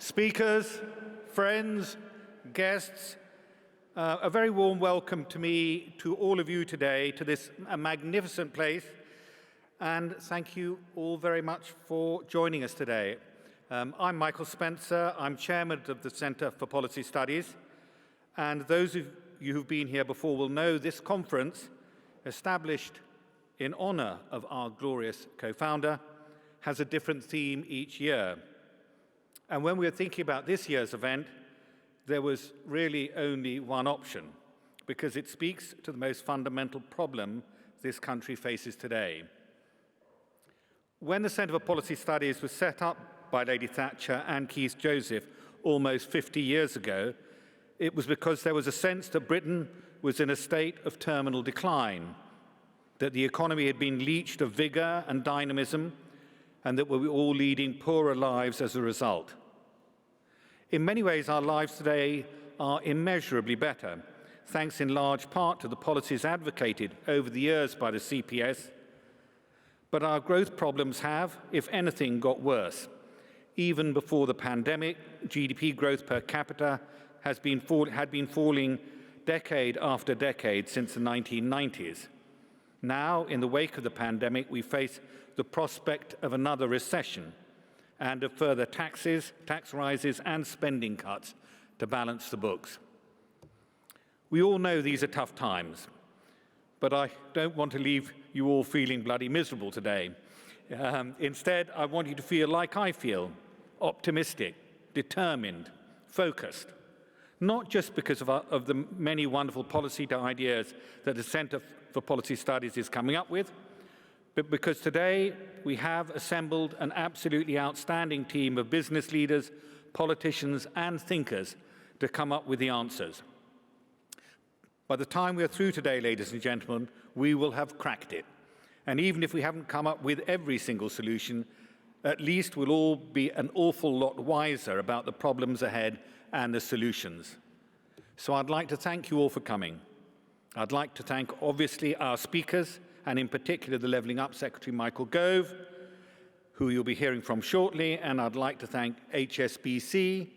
Speakers, friends, guests, a very warm welcome to all of you today to this magnificent place, and thank you all very much for joining us today. I'm Michael Spencer. I'm chairman of the Centre for Policy Studies, and those of you who've been here before will know this conference, established in honour of our glorious co-founder, has a different theme each year. And when we were thinking about this year's event, there was really only one option, because it speaks to the most fundamental problem this country faces today. When the Centre for Policy Studies was set up by Lady Thatcher and Keith Joseph almost 50 years ago, it was because there was a sense that Britain was in a state of terminal decline, that the economy had been leached of vigour and dynamism, and that we were all leading poorer lives as a result. In many ways, our lives today are immeasurably better, thanks in large part to the policies advocated over the years by the CPS. But our growth problems have, if anything, got worse. Even before the pandemic, GDP growth per capita had been falling decade after decade since the 1990s. Now, in the wake of the pandemic, we face the prospect of another recession and of further tax rises and spending cuts to balance the books. We all know these are tough times, but I don't want to leave you all feeling bloody miserable today. Instead, I want you to feel like I feel, optimistic, determined, focused, not just because of the many wonderful policy ideas that the Centre for Policy Studies is coming up with, but because today we have assembled an absolutely outstanding team of business leaders, politicians, and thinkers to come up with the answers. By the time we are through today, ladies and gentlemen, we will have cracked it. And even if we haven't come up with every single solution, at least we'll all be an awful lot wiser about the problems ahead and the solutions. So I'd like to thank you all for coming. I'd like to thank, obviously, our speakers, and in particular the Levelling Up Secretary Michael Gove, who you'll be hearing from shortly, and I'd like to thank HSBC,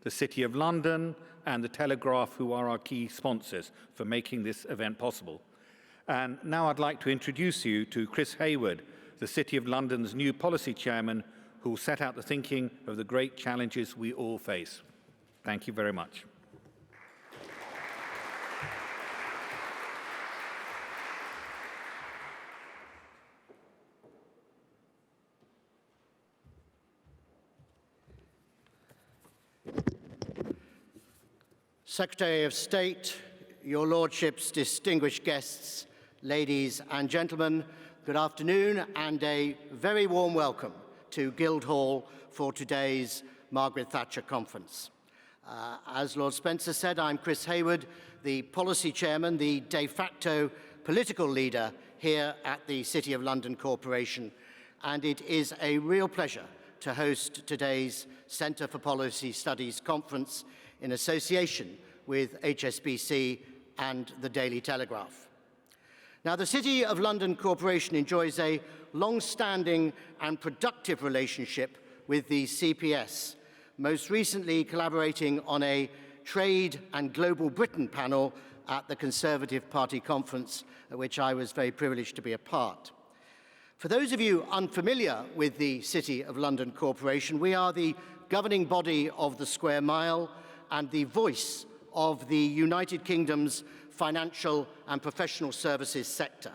the City of London, and the Telegraph, who are our key sponsors for making this event possible. And now I'd like to introduce you to Chris Hayward, the City of London's new policy chairman, who will set out the thinking of the great challenges we all face. Thank you very much. Secretary of State, Your Lordships, distinguished guests, ladies and gentlemen, good afternoon and a very warm welcome to Guildhall for today's Margaret Thatcher Conference. As Lord Spencer said, I'm Chris Hayward, the Policy Chairman, the de facto political leader here at the City of London Corporation, and it is a real pleasure to host today's Centre for Policy Studies Conference in association with HSBC and the Daily Telegraph. Now, the City of London Corporation enjoys a long-standing and productive relationship with the CPS, most recently collaborating on a Trade and Global Britain panel at the Conservative Party conference, at which I was very privileged to be a part. For those of you unfamiliar with the City of London Corporation, we are the governing body of the Square Mile and the voice of the United Kingdom's financial and professional services sector.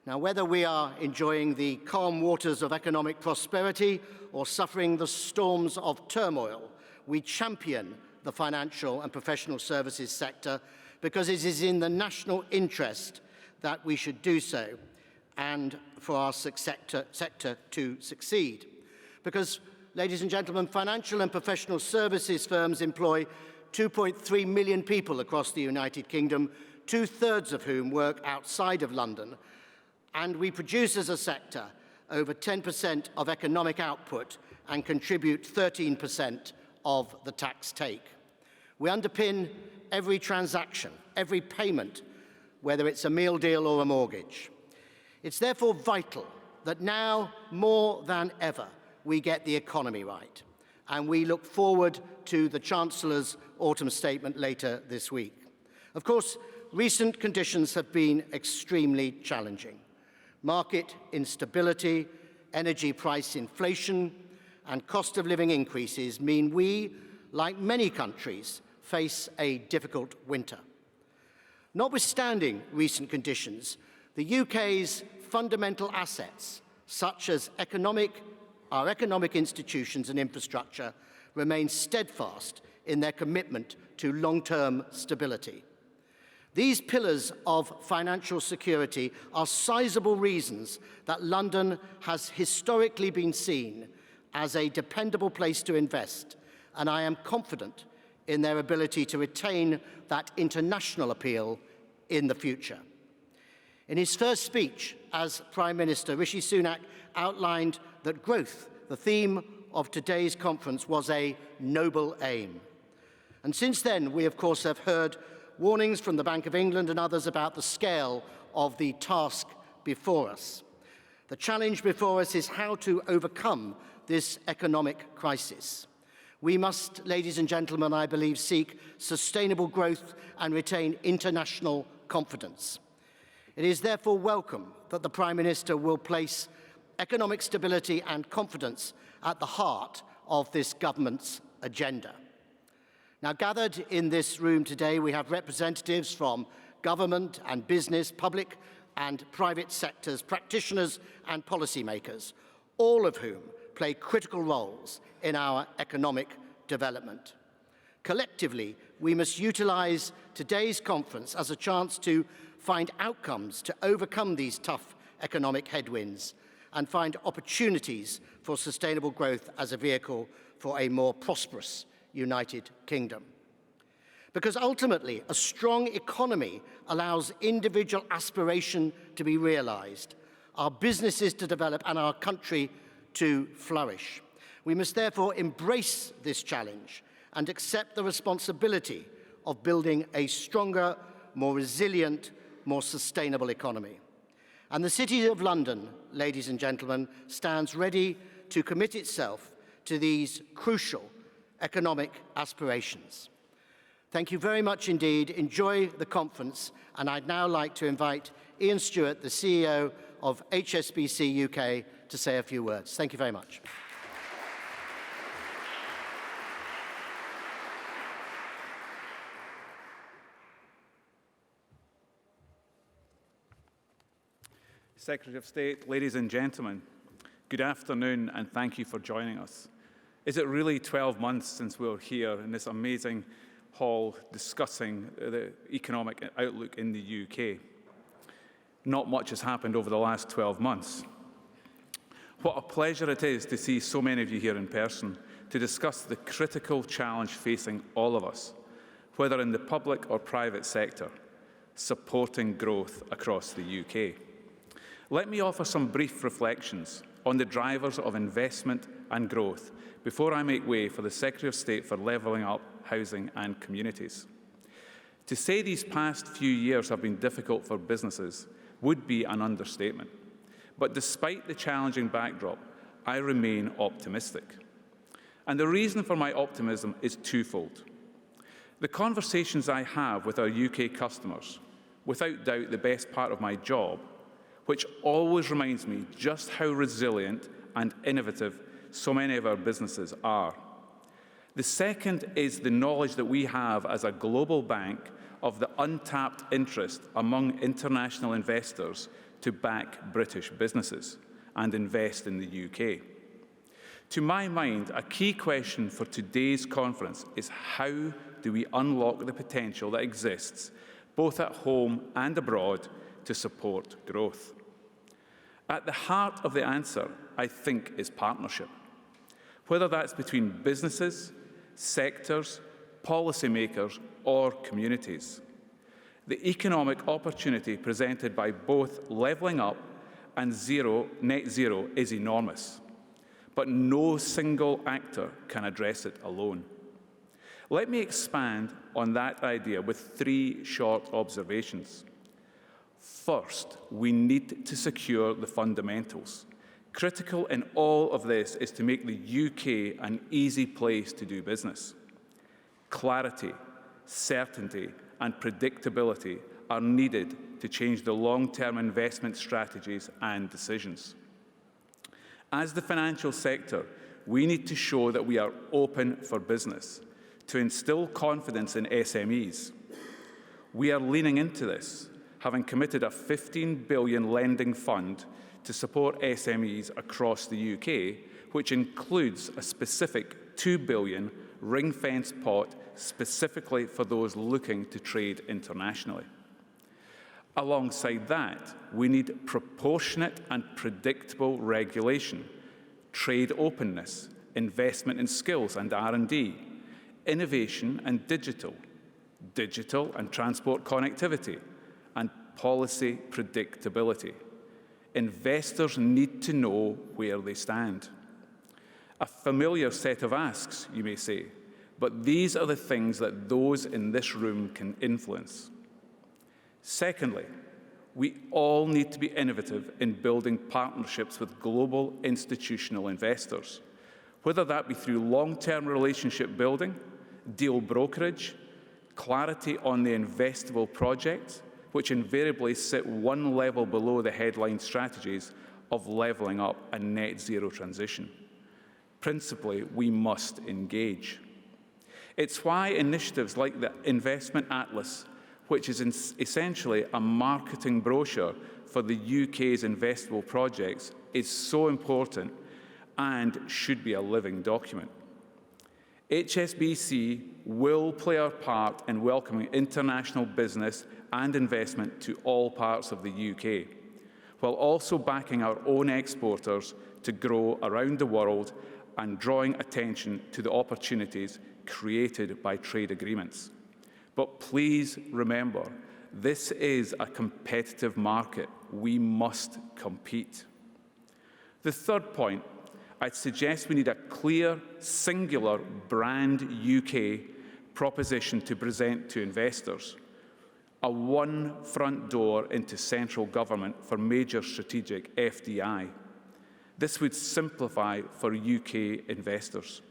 Now, whether we are enjoying the calm waters of economic prosperity or suffering the storms of turmoil, we champion the financial and professional services sector because it is in the national interest that we should do so and for our sector to succeed. Because, ladies and gentlemen, financial and professional services firms employ 2.3 million people across the United Kingdom, 2/3 of whom work outside of London, and we produce as a sector over 10% of economic output and contribute 13% of the tax take. We underpin every transaction, every payment, whether it's a meal deal or a mortgage. It's therefore vital that now, more than ever, we get the economy right. and we look forward to the Chancellor's autumn statement later this week. Of course, recent conditions have been extremely challenging. Market instability, energy price inflation, and cost of living increases mean we, like many countries, face a difficult winter. Notwithstanding recent conditions, the UK's fundamental assets, such as our economic institutions and infrastructure, remain steadfast in their commitment to long-term stability. These pillars of financial security are sizable reasons that London has historically been seen as a dependable place to invest, and I am confident in their ability to retain that international appeal in the future. In his first speech as Prime Minister, Rishi Sunak outlined that growth, the theme of today's conference, was a noble aim. And since then, we of course have heard warnings from the Bank of England and others about the scale of the task before us. The challenge before us is how to overcome this economic crisis. We must, ladies and gentlemen, I believe, seek sustainable growth and retain international confidence. It is therefore welcome that the Prime Minister will place economic stability and confidence at the heart of this government's agenda. Now, gathered in this room today, we have representatives from government and business, public and private sectors, practitioners and policymakers, all of whom play critical roles in our economic development. Collectively, we must utilise today's conference as a chance to find outcomes to overcome these tough economic headwinds and find opportunities for sustainable growth as a vehicle for a more prosperous United Kingdom. Because ultimately, a strong economy allows individual aspiration to be realised, our businesses to develop and our country to flourish. We must therefore embrace this challenge and accept the responsibility of building a stronger, more resilient, more sustainable economy. And the City of London, ladies and gentlemen, stands ready to commit itself to these crucial economic aspirations. Thank you very much indeed. Enjoy the conference, and I'd now like to invite Ian Stuart, the CEO of HSBC UK, to say a few words. Thank you very much. Secretary of State, ladies and gentlemen, good afternoon and thank you for joining us. Is it really 12 months since we were here in this amazing hall discussing the economic outlook in the UK? Not much has happened over the last 12 months. What a pleasure it is to see so many of you here in person to discuss the critical challenge facing all of us, whether in the public or private sector, supporting growth across the UK. Let me offer some brief reflections on the drivers of investment and growth before I make way for the Secretary of State for Levelling Up, Housing and Communities. To say these past few years have been difficult for businesses would be an understatement. But despite the challenging backdrop, I remain optimistic. And the reason for my optimism is twofold. The conversations I have with our UK customers, without doubt the best part of my job, which always reminds me just how resilient and innovative so many of our businesses are. The second is the knowledge that we have as a global bank of the untapped interest among international investors to back British businesses and invest in the UK. To my mind, a key question for today's conference is how do we unlock the potential that exists, both at home and abroad, to support growth? At the heart of the answer, I think, is partnership. Whether that's between businesses, sectors, policymakers, or communities. The economic opportunity presented by both levelling up and net zero is enormous, but no single actor can address it alone. Let me expand on that idea with three short observations. First, we need to secure the fundamentals, Critical in all of this is to make the UK an easy place to do business. Clarity, certainty, and predictability are needed to change the long-term investment strategies and decisions. As the financial sector, we need to show that we are open for business, to instill confidence in SMEs. We are leaning into this, having committed a £15 billion lending fund to support SMEs across the UK, which includes a specific £2 billion ring-fence pot specifically for those looking to trade internationally. Alongside that, we need proportionate and predictable regulation, trade openness, investment in skills and R&D, innovation and digital and transport connectivity, and policy predictability. Investors need to know where they stand. A familiar set of asks, you may say, but these are the things that those in this room can influence. Secondly, we all need to be innovative in building partnerships with global institutional investors, whether that be through long-term relationship building, deal brokerage, clarity on the investable projects, which invariably sit one level below the headline strategies of levelling up a net zero transition. Principally, we must engage. It's why initiatives like the Investment Atlas, which is essentially a marketing brochure for the UK's investable projects, is so important and should be a living document. HSBC will play our part in welcoming international business and investment to all parts of the UK, while also backing our own exporters to grow around the world and drawing attention to the opportunities created by trade agreements. But please remember, this is a competitive market. We must compete. The third point, I'd suggest we need a clear, singular brand UK proposition to present to investors. A one front door into central government for major strategic FDI. This would simplify for UK investors.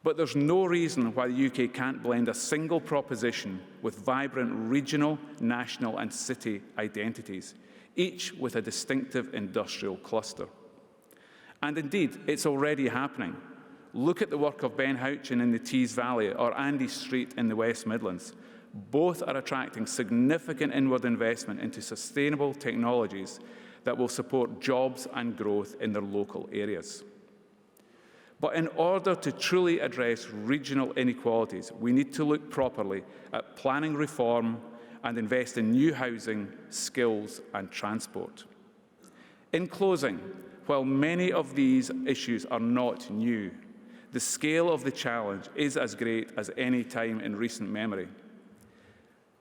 But there's no reason why the UK can't blend a single proposition with vibrant regional, national and city identities, each with a distinctive industrial cluster. And indeed, it's already happening. Look at the work of Ben Houchin in the Tees Valley or Andy Street in the West Midlands. Both are attracting significant inward investment into sustainable technologies that will support jobs and growth in their local areas. But in order to truly address regional inequalities, we need to look properly at planning reform and invest in new housing, skills and transport. In closing, while many of these issues are not new, the scale of the challenge is as great as any time in recent memory.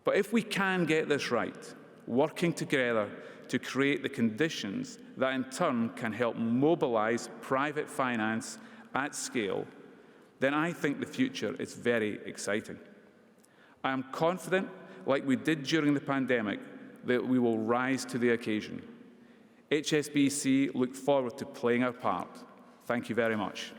But if we can get this right, working together to create the conditions that in turn can help mobilise private finance at scale, then I think the future is very exciting. I am confident, like we did during the pandemic, that we will rise to the occasion. HSBC look forward to playing our part. Thank you very much.